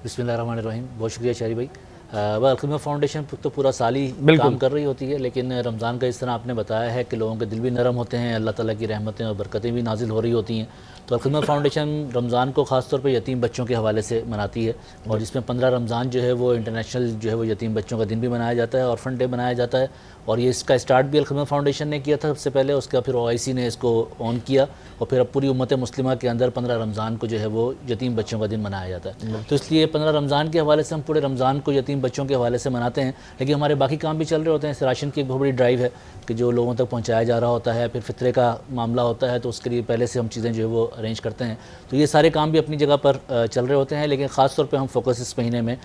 बिस्मिल्लाहिर्रहमानिर्रहीम। बहुत शुक्रिया शारी भाई। खिदमत फाउंडेशन तो पूरा साल ही काम कर रही होती है, लेकिन रमज़ान का इस तरह आपने बताया है कि लोगों के दिल भी नरम होते हैं, अल्लाह ताला की रहमतें और बरकतें भी नाजिल हो रही होती हैं। तो खिदमत फाउंडेशन रमज़ान को ख़ास तौर पे यतीम बच्चों के हवाले से मनाती है, और जिसमें 15 रमज़ान जो है वो इंटरनेशनल जो है वो यतीम बच्चों का दिन भी मनाया जाता है, ऑर्फन डे मनाया जाता है। और ये इसका स्टार्ट भी खिदमत फाउंडेशन ने किया था सबसे पहले, उसके बाद फिर OIC ने इसको ऑन किया, और फिर अब पूरी उम्मत मुस्लिमा के अंदर 15 रमज़ान को जो है वो यतीम बच्चों का दिन मनाया जाता है। तो इसलिए 15 रमज़ान के हवाले से हम पूरे रमज़ान को यतीम बच्चों के हवाले से मनाते हैं, लेकिन हमारे बाकी काम भी चल रहे होते हैं। राशन की एक बहुत बड़ी ड्राइव है कि जो लोगों तक पहुंचाया जा रहा होता है, फिर फितरे का मामला होता है, तो उसके लिए पहले से हम चीज़ें जो है वो अरेंज करते हैं। तो ये सारे काम भी अपनी जगह पर चल रहे होते हैं, लेकिन ख़ास तौर पे हम फोकस इस महीने में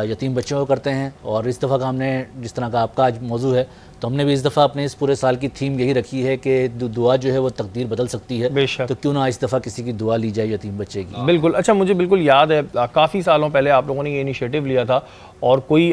यतीम बच्चों को करते हैं। और इस दफ़ा का हमने, जिस तरह का आपका आज मौजू है, तो हमने भी इस दफ़ा अपने इस पूरे साल की थीम यही रखी है कि दुआ जो है वो तकदीर बदल सकती है, तो क्यों ना इस दफ़ा किसी की दुआ ली जाए यतीम बच्चे की। बिल्कुल। अच्छा, मुझे बिल्कुल याद है काफ़ी सालों पहले आप लोगों ने ये इनिशिएटिव लिया था, और कोई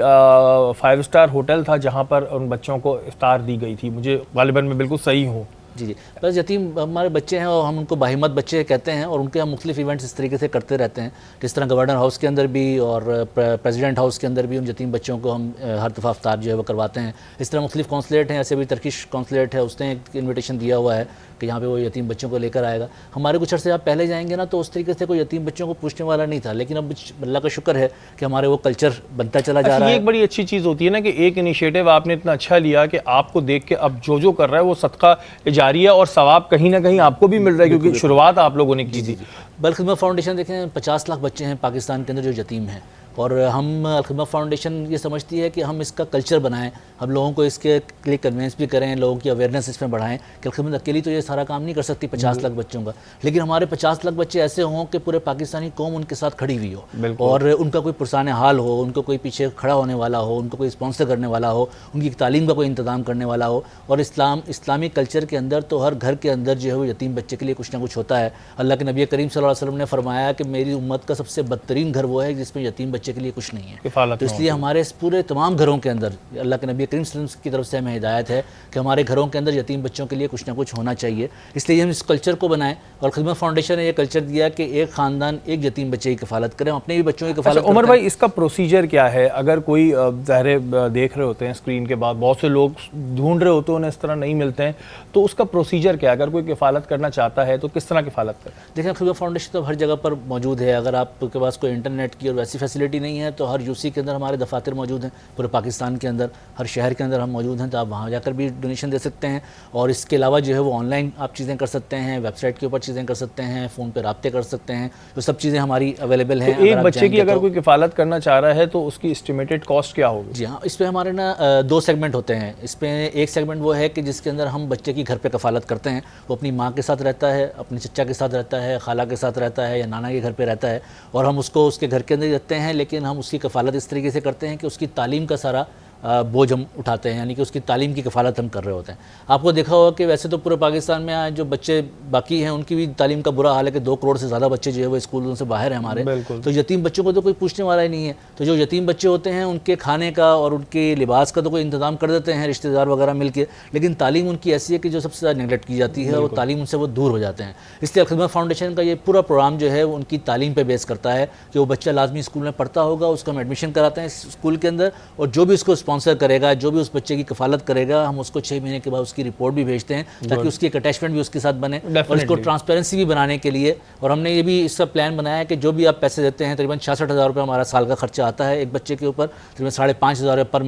5 स्टार होटल था जहाँ पर उन बच्चों को इफ्तार दी गई थी। मुझे गालिबन में बिल्कुल सही हूँ। जी, बस यतीम हमारे बच्चे हैं और हम उनको बाहिम्मत बच्चे कहते हैं, और उनके हम मुख्तलिफ इवेंट्स इस तरीके से करते रहते हैं। जिस तरह गवर्नर हाउस के अंदर भी और प्रेसिडेंट हाउस के अंदर भी उन यतीम बच्चों को हम हर दफ़ा इफ्तार जो है वो करवाते हैं। इस तरह मुख्तलिफ कौंसलेट हैं, ऐसे भी टर्किश कौंसलेट है, उसने एक इन्विटेशन दिया हुआ है कि यहाँ पे वो यतीम बच्चों को लेकर आएगा। हमारे कुछ अर्से आप पहले जाएंगे ना, तो उस तरीके से कोई यतीम बच्चों को पूछने वाला नहीं था, लेकिन अब अल्लाह का शुक्र है कि हमारे वो कल्चर बनता चला जा रहा है। ये एक बड़ी अच्छी चीज़ होती है ना कि एक इनिशिएटिव आपने इतना अच्छा लिया कि आपको देख के अब जो कर रहा है वो सदका जारिया और सवाब कहीं ना कहीं आपको भी मिल रहा है, क्योंकि शुरुआत आप लोगों ने की थी। खिदमत फाउंडेशन देखें, 50 लाख बच्चे हैं पाकिस्तान के अंदर जो यतीम हैं, और हम खिदमत फाउंडेशन ये समझती है कि हम इसका कल्चर बनाएं, हम लोगों को इसके लिए कन्वेंस भी करें, लोगों की अवेयरनेस इसमें बढ़ाएं कि खिदमत अकेली तो ये सारा काम नहीं कर सकती 50 लाख बच्चों का, लेकिन हमारे 50 लाख बच्चे ऐसे हों कि पूरे पाकिस्तानी कौम उनके साथ खड़ी हुई हो, और उनका कोई पुरसान हाल हो, उनको कोई पीछे खड़ा होने वाला हो, उनको कोई स्पॉन्सर करने वाला हो, उनकी तालीम का कोई इंतज़ाम करने वाला हो। और इस्लामी कल्चर के अंदर तो हर घर के अंदर जो है वो यतीम बच्चे के लिए कुछ ना कुछ होता है। अल्लाह के नबी करीम सल्लल्लाहु अलैहि वसल्लम ने फरमाया कि मेरी उम्मत का सबसे बदतरीन घर वो है जिसमें यतीम बच्चे के लिए कुछ नहीं है। तो इसलिए हमारे इस पूरे तमाम घरों के अंदर अल्लाह के नबी करीम सल्लल्लाहु अलैहि वसल्लम की तरफ से हमें हिदायत है कि हमारे घरों के अंदर यतीम बच्चों के लिए कुछ ना कुछ होना चाहिए। इसलिए हम इस कल्चर को बनाएं, और खिदमत फाउंडेशन ने यह कल्चर दिया कि एक ख़ानदान एक यतीम बच्चे की कफ़ालत करें, अपने भी बच्चों की कफ़ालत। उमर भाई, इसका प्रोसीजर क्या है? अगर कोई ज़ाहिर देख रहे होते हैं स्क्रीन के बाद, बहुत से लोग ढूंढ रहे होते हैं, उन्हें इस तरह नहीं मिलते हैं, तो उसका प्रोसीजर क्या है? अगर कोई किफ़ालत करना चाहता है तो किस तरह किफ़ालत करें? देखिए, खिदमत फाउंडेशन तो हर जगह पर मौजूद है। अगर आपके पास कोई इंटरनेट की और वैसी फैसिलिटी नहीं है, तो हर UC के अंदर हमारे दफातर मौजूद हैं, पूरे पाकिस्तान के अंदर हर शहर के अंदर हम मौजूद हैं, तो आप वहाँ जाकर भी डोनेशन दे सकते हैं। और इसके अलावा जो है वो ऑनलाइन आप चीज़ें कर सकते हैं, वेबसाइट के ऊपर चीज़ें कर सकते हैं, फ़ोन पर रब्ते कर सकते हैं, तो सब चीज़ें हमारी अवेलेबल हैं। तो एक बच्चे की अगर कोई किफ़ालत करना चाह रहा है तो उसकी एस्टिमेटेड कॉस्ट क्या होगी? जी हाँ, इस पर हमारे ना 2 सेगमेंट होते हैं। इस पर एक सेगमेंट वो है कि जिसके अंदर हम बच्चे की घर पे कफ़ालत करते हैं, वो अपनी माँ के साथ रहता है, अपने चचा के साथ रहता है, खाला के साथ रहता है, या नाना के घर पे रहता है, और हम उसको उसके घर के अंदर ही रखते हैं, लेकिन हम उसकी कफ़ालत इस तरीके से करते हैं कि उसकी तालीम का सारा बोझ हम उठाते हैं, यानी कि उसकी तालीम की कफ़ालत हम कर रहे होते हैं। आपको देखा होगा कि वैसे तो पूरे पाकिस्तान में जो बच्चे बाकी हैं उनकी भी तालीम का बुरा हाल है कि 2 करोड़ से ज़्यादा बच्चे जो है वो स्कूलों से बाहर हैं हमारे, तो यतीम बच्चों को तो कोई पूछने वाला ही नहीं है। तो जो यतीम बच्चे होते हैं उनके खाने का और उनके लिबास का तो कोई इंतज़ाम कर देते हैं रिश्तेदार वगैरह मिल के, लेकिन तालीम उनकी ऐसी है कि जो सबसे ज़्यादा नेगलेक्ट की जाती है, और तालीम उनसे वो दूर हो जाते हैं। इसलिए खिदमत फाउंडेशन का ये पूरा प्रोग्राम जो है उनकी तालीम पर बेस करता है कि वो बच्चा लाजमी स्कूल में पढ़ता होगा, उसको हम एडमिशन कराते हैं स्कूल के अंदर, और जो भी उसको स्पॉन्सर करेगा, जो भी उस बच्चे की कफ़ालत करेगा, हम उसको 6 महीने के बाद उसकी रिपोर्ट भी भेजते हैं, ताकि उसकी एक अटैचमेंट भी उसके साथ बने, और इसको ट्रांसपेरेंसी भी बनाने के लिए। और हमने ये भी इसका प्लान बनाया है कि जो भी आप पैसे देते हैं, तकरीबन 66,000 रुपये हमारा साल का खर्चा आता है एक बच्चे के ऊपर, तकरीबन 5,500 पर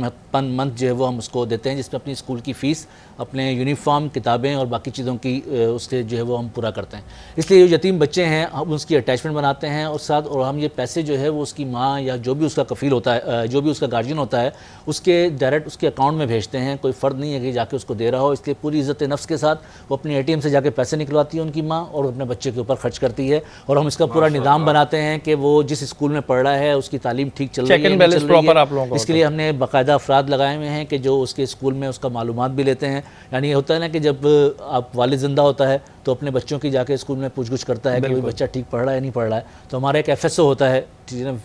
मंथ जो है वो हम उसको देते हैं, जिसमें अपनी स्कूल की फ़ीस, अपने यूनिफॉर्म, किताबें और बाकी चीज़ों की उसके जो है वो हम पूरा करते हैं। इसलिए जो यतीम बच्चे हैं हम उसकी अटैचमेंट बनाते हैं, और हम ये पैसे जो है वो उसकी माँ या जो भी उसका कफ़ील होता है, जो भी उसका गार्जियन होता है, उसके डायरेक्ट उसके अकाउंट में भेजते हैं। कोई फ़र्द नहीं है कि जाके उसको दे रहा हो, इसलिए पूरी इज़्ज़त नफ्स के साथ वो अपनी ATM से जाके पैसे निकलवाती है उनकी माँ, और अपने बच्चे के ऊपर खर्च करती है। और हम इसका पूरा निज़ाम बनाते हैं कि वो जिस स्कूल में पढ़ रहा है उसकी तालीम ठीक चल रही है। इसके लिए हमने बाकायदा अफराद लगाए हुए हैं कि जो उसके स्कूल में उसका मालूमात भी लेते हैं। यानी ये होता है ना कि जब आप वालिद ज़िंदा होता है تو اپنے بچوں کی جا کے اسکول میں پوچھ گچھ کرتا ہے کہ بھائی بچہ ٹھیک پڑھ رہا ہے یا نہیں پڑھ رہا ہے. تو ہمارا ایک FSO ہوتا ہے,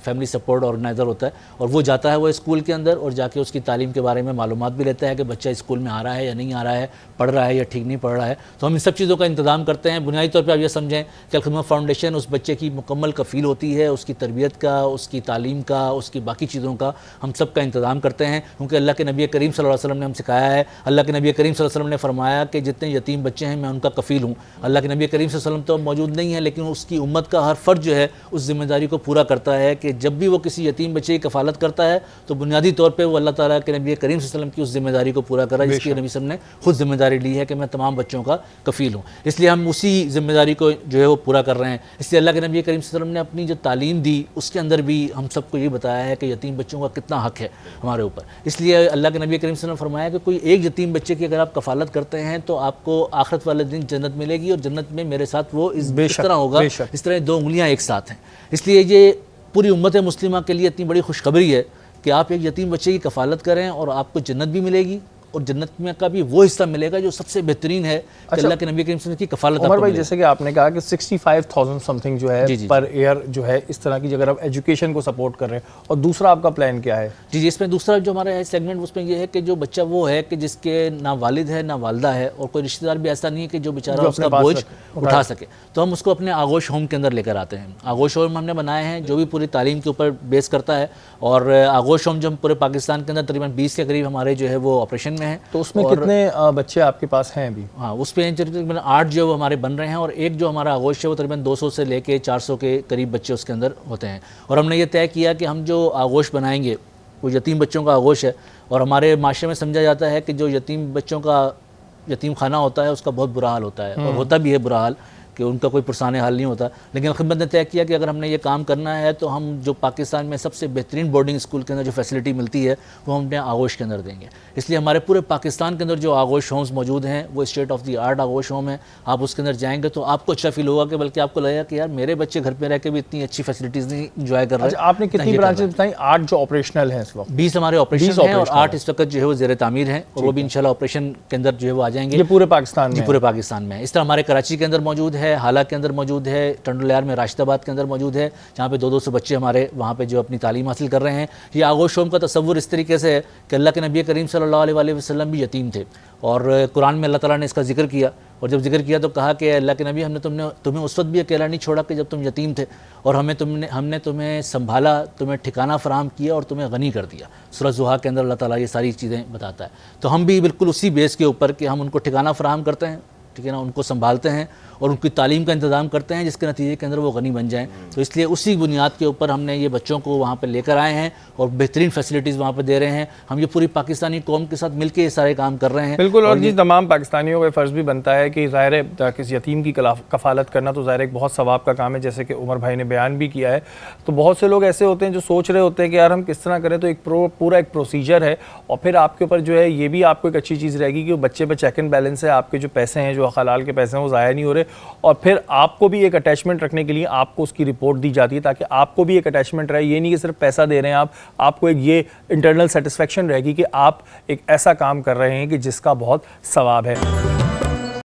فیملی سپورٹ آرگنائزر ہوتا ہے, اور وہ جاتا ہے وہ اسکول کے اندر اور جا کے اس کی تعلیم کے بارے میں معلومات بھی لیتا ہے کہ بچہ اسکول میں آ رہا ہے یا نہیں آ رہا ہے, پڑھ رہا ہے یا ٹھیک نہیں پڑھ رہا ہے. تو ہم ان سب چیزوں کا انتظام کرتے ہیں. بنیادی طور پہ آپ یہ سمجھیں کہ الخدمت فاؤنڈیشن اس بچے کی مکمل کفیل ہوتی ہے, اس کی تربیت کا, اس کی تعلیم کا, اس کی باقی چیزوں کا ہم سب کا انتظام کرتے ہیں, کیونکہ اللہ کے نبی کریم صلی اللہ علیہ وسلم نے ہم سکھایا ہے. اللہ کے نبی کریم صلی اللہ علیہ وسلم نے فرمایا کہ جتنے یتیم بچے ہیں میں ان کا کفیل ہوں. اللہ کے نبی کریم صلی اللہ علیہ وسلم تو موجود نہیں ہے, لیکن اس کی امت کا ہر فرد جو ہے اس ذمہ داری کو پورا کرتا ہے کہ جب بھی وہ کسی یتیم بچے کی کفالت کرتا ہے تو بنیادی طور پہ وہ اللہ تعالیٰ کے نبی کریم صلی اللہ علیہ وسلم کی اس ذمہ داری کو پورا کر رہا ہے جس کی نبی صلی اللہ علیہ وسلم نے خود ذمہ داری لی ہے کہ میں تمام بچوں کا کفیل ہوں. اس لیے ہم اسی ذمہ داری کو جو ہے وہ پورا کر رہے ہیں. اس لیے اللہ کے نبی کریم صلی اللہ علیہ وسلم نے اپنی جو تعلیم دی اس کے اندر بھی ہم سب کو یہ بتایا ہے کہ یتیم بچوں کا کتنا حق ہے ہمارے اوپر. اس لیے اللہ کے نبی کریم صلی اللہ علیہ وسلم نے فرمایا کہ کوئی ایک یتیم بچے کی اگر آپ کفالت کرتے ہیں تو آپ کو آخرت والے دن جنت ملے گی, اور جنت میں میرے ساتھ وہ اس طرح ہوگا اس طرح 2 انگلیاں ایک ساتھ ہیں. اس لیے یہ پوری امت مسلمہ کے لیے اتنی بڑی خوشخبری ہے کہ آپ ایک یتیم بچے کی کفالت کریں اور آپ کو جنت بھی ملے گی, اور جنت میں کا بھی وہ حصہ ملے گا جو سب سے بہترین ہے کہ اللہ کے نبی کریم صلی اللہ علیہ وسلم کی کفالت. عمر بھائی جیسے کہ آپ نے کہا کہ 65,000 سم تھنگ جو ہے پر ایئر جو ہے اس طرح کی اگر آپ ایجوکیشن کو سپورٹ کر رہے ہیں, اور دوسرا آپ کا پلان کیا ہے؟ جی اس میں دوسرا جو ہمارا ہے سیگمنٹ اس میں یہ ہے کہ جو بچہ وہ ہے کہ جس کے نہ والد ہے نہ والدہ ہے اور کوئی رشتہ دار بھی ایسا نہیں ہے کہ جو بیچارہ اس کا بوجھ اٹھا سکے, تو ہم اس کو اپنے آغوش ہوم کے اندر لے کر آتے ہیں. آغوش ہوم ہم نے بنائے ہیں جو بھی پوری تعلیم کے اوپر بیس کرتا ہے, اور آغوش ہوم جو ہم پورے پاکستان کے اندر تقریباً 20 کے قریب ہمارے جو ہے وہ آپریشن میں ہیں. تو اس میں کتنے بچے آپ کے پاس ہیں ابھی؟ ہاں اس پہ 8 جو ہمارے بن رہے ہیں, اور ایک جو ہمارا آغوش ہے وہ تقریباً 200 سے لے کے 400 کے قریب بچے اس کے اندر ہوتے ہیں. اور ہم نے یہ طے کیا کہ ہم جو آغوش بنائیں گے وہ یتیم بچوں کا آغوش ہے, اور ہمارے معاشرے میں سمجھا جاتا ہے کہ جو یتیم بچوں کا یتیم خانہ ہوتا ہے اس کا بہت برا حال ہوتا ہے, اور ہوتا بھی ہے برا حال کہ ان کا کوئی پرسان حال نہیں ہوتا. لیکن خدمت نے طے کیا کہ اگر ہم نے یہ کام کرنا ہے تو ہم جو پاکستان میں سب سے بہترین بورڈنگ اسکول کے اندر جو فیسلٹی ملتی ہے وہ ہم اپنے آغوش کے اندر دیں گے. اس لیے ہمارے پورے پاکستان کے اندر جو آغوش ہومز موجود ہیں وہ state of the art Aghosh home ہے. آپ اس کے اندر جائیں گے تو آپ کو اچھا فیل ہوگا, کہ بلکہ آپ کو لگے گا کہ یار میرے بچے گھر پہ رہ کے بھی اتنی اچھی فیسلٹیز نہیں انجوائے کر رہے ہیں. آپ نے کتنی برانچز بتائیں؟ 8 جو آپریشنل ہیں اس وقت. 20 ہمارے آپریشن ہیں اور 8 اس وقت جو ہے وہ زیر تعمیر ہیں, اور وہ بھی انشاءاللہ آپریشن کے اندر جو ہے وہ آ جائیں گے. یہ پورے پاکستان میں؟ جی پورے پاکستان میں. اس طرح ہمارے کراچی کے اندر موجود ہے, حالہ کے اندر موجود ہے, ٹنڈولیار میں راشد آباد کے اندر موجود ہے, جہاں پہ 200 بچے ہمارے وہاں پہ جو اپنی تعلیم حاصل کر رہے ہیں. یہ آغوش ہوم کا تصور اس طریقے سے ہے کہ اللہ کے نبی کریم صلی اللہ علیہ وسلم بھی یتیم تھے, اور قرآن میں اللہ تعالیٰ نے اس کا ذکر کیا, اور جب ذکر کیا تو کہا کہ اللہ کے نبی ہم نے تمہیں اس وقت بھی اکیلا نہیں چھوڑا کہ جب تم یتیم تھے, اور ہم نے تمہیں سنبھالا, تمہیں ٹھکانہ فراہم کیا اور تمہیں غنی کر دیا. سورہ زحا کے اندر اللہ تعالیٰ یہ ساری چیزیں بتاتا ہے. تو ہم بھی بالکل اسی بیس کے اوپر کہ ہم ان کو ٹھکانہ فراہم کرتے ہیں, ٹھیک ہے نا, ان کو سنبھالتے ہیں اور ان کی تعلیم کا انتظام کرتے ہیں جس کے نتیجے کے اندر وہ غنی بن جائیں. تو اس لیے اسی بنیاد کے اوپر ہم نے یہ بچوں کو وہاں پہ لے کر آئے ہیں اور بہترین فیسلٹیز وہاں پہ دے رہے ہیں. ہم یہ پوری پاکستانی قوم کے ساتھ مل کے یہ سارے کام کر رہے ہیں. بالکل, اور یہ تمام پاکستانیوں کا فرض بھی بنتا ہے کہ ظاہر ہے کسی یتیم کی کفالت کرنا تو ظاہر ایک بہت ثواب کا کام ہے, جیسے کہ عمر بھائی نے بیان بھی کیا ہے. تو بہت سے لوگ ایسے ہوتے ہیں جو سوچ رہے ہوتے ہیں کہ یار ہم کس طرح کریں, تو ایک پورا ایک پروسیجر ہے, اور پھر آپ کے اوپر جو ہے یہ بھی آپ کو ایک اچھی چیز رہے گی کہ بچے پہ چیک اینڈ بیلنس ہے, آپ کے جو پیسے ہیں جو حلال کے پیسے ہیں وہ ضائع نہیں ہو رہے, اور پھر آپ کو بھی ایک اٹیچمنٹ رکھنے کے لیے آپ کو اس کی رپورٹ دی جاتی ہے تاکہ آپ کو بھی ایک اٹیچمنٹ رہے. یہ نہیں کہ صرف پیسہ دے رہے ہیں آپ کو ایک یہ انٹرنل سیٹسفیکشن رہے گی کہ آپ ایک ایسا کام کر رہے ہیں کہ جس کا بہت ثواب ہے.